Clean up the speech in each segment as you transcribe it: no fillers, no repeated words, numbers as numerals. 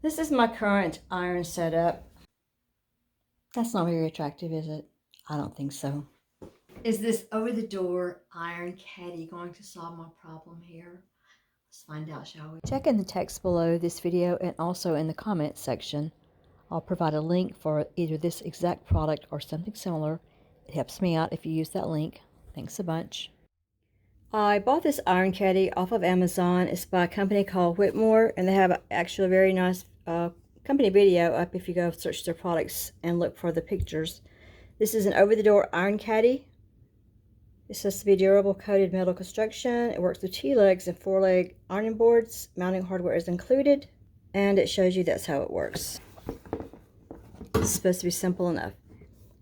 This is my current iron setup. That's not very attractive, is it? I don't think so. Is this over-the-door iron caddy going to solve my problem here? Let's find out, shall we? Check in the text below this video and also in the comments section. I'll provide a link for either this exact product or something similar. It helps me out if you use that link. Thanks a bunch. I bought this iron caddy off of Amazon. It's by a company called Whitmore, and they have actually a very nice company video up if you go search their products and look for the pictures. This is an over-the-door iron caddy. It says to be durable coated metal construction. It works with T-legs and 4-leg ironing boards. Mounting hardware is included, and it shows you that's how it works. It's supposed to be simple enough.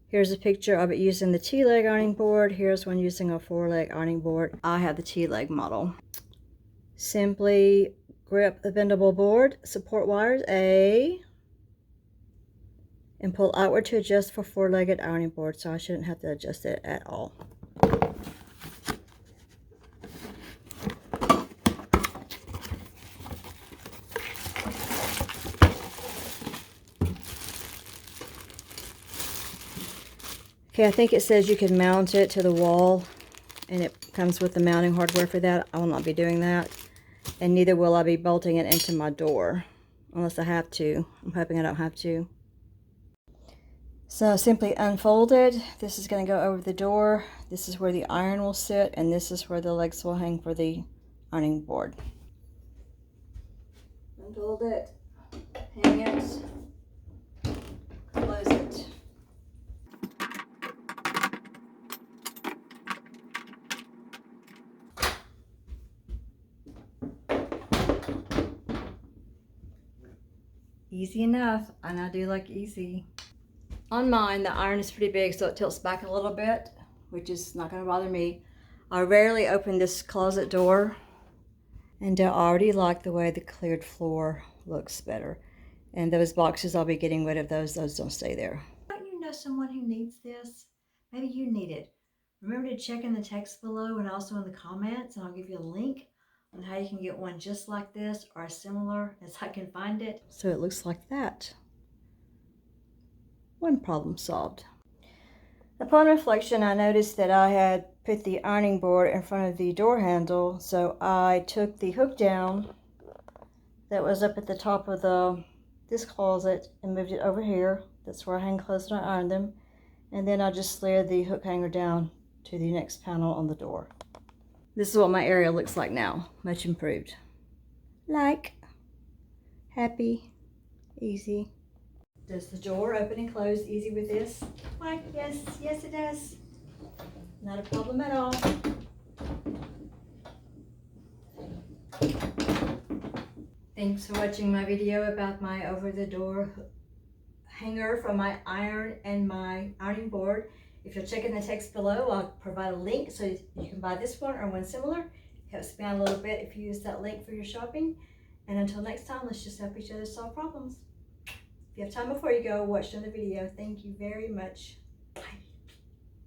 Here's a picture of it using the T-leg ironing board. Here's one using a 4-leg ironing board. I have the T-leg model. Simply grip the bendable board, support wires A, and pull outward to adjust for 4-legged ironing board, so I shouldn't have to adjust it at all. Okay, I think it says you can mount it to the wall, and it comes with the mounting hardware for that. I will not be doing that, and neither will I be bolting it into my door, unless I have to. I'm hoping I don't have to. So simply unfold it. This is going to go over the door. This is where the iron will sit, and this is where the legs will hang for the ironing board. Unfold it, hang it, close it. Easy enough, and I do like easy. On mine, the iron is pretty big, so it tilts back a little bit, which is not going to bother me. I rarely open this closet door, and I already like the way the cleared floor looks better. And those boxes, I'll be getting rid of those. Those don't stay there. Don't you know someone who needs this? Maybe you need it. Remember to check in the text below and also in the comments, and I'll give you a link on how you can get one just like this or as similar as I can find it. So it looks like that. One problem solved. Upon reflection, I noticed that I had put the ironing board in front of the door handle, so I took the hook down that was up at the top of this closet and moved it over here. That's where I hang clothes when I iron them. And then I just slid the hook hanger down to the next panel on the door. This is what my area looks like now. Much improved. Like, happy, easy. Does the door open and close easy with this? Why, yes, yes it does. Not a problem at all. Thanks for watching my video about my over-the-door hanger for my iron and my ironing board. If you'll check in the text below, I'll provide a link so you can buy this one or one similar. It helps me out a little bit if you use that link for your shopping. And until next time, let's just help each other solve problems. If you have time before you go, watch another video. Thank you very much. Bye.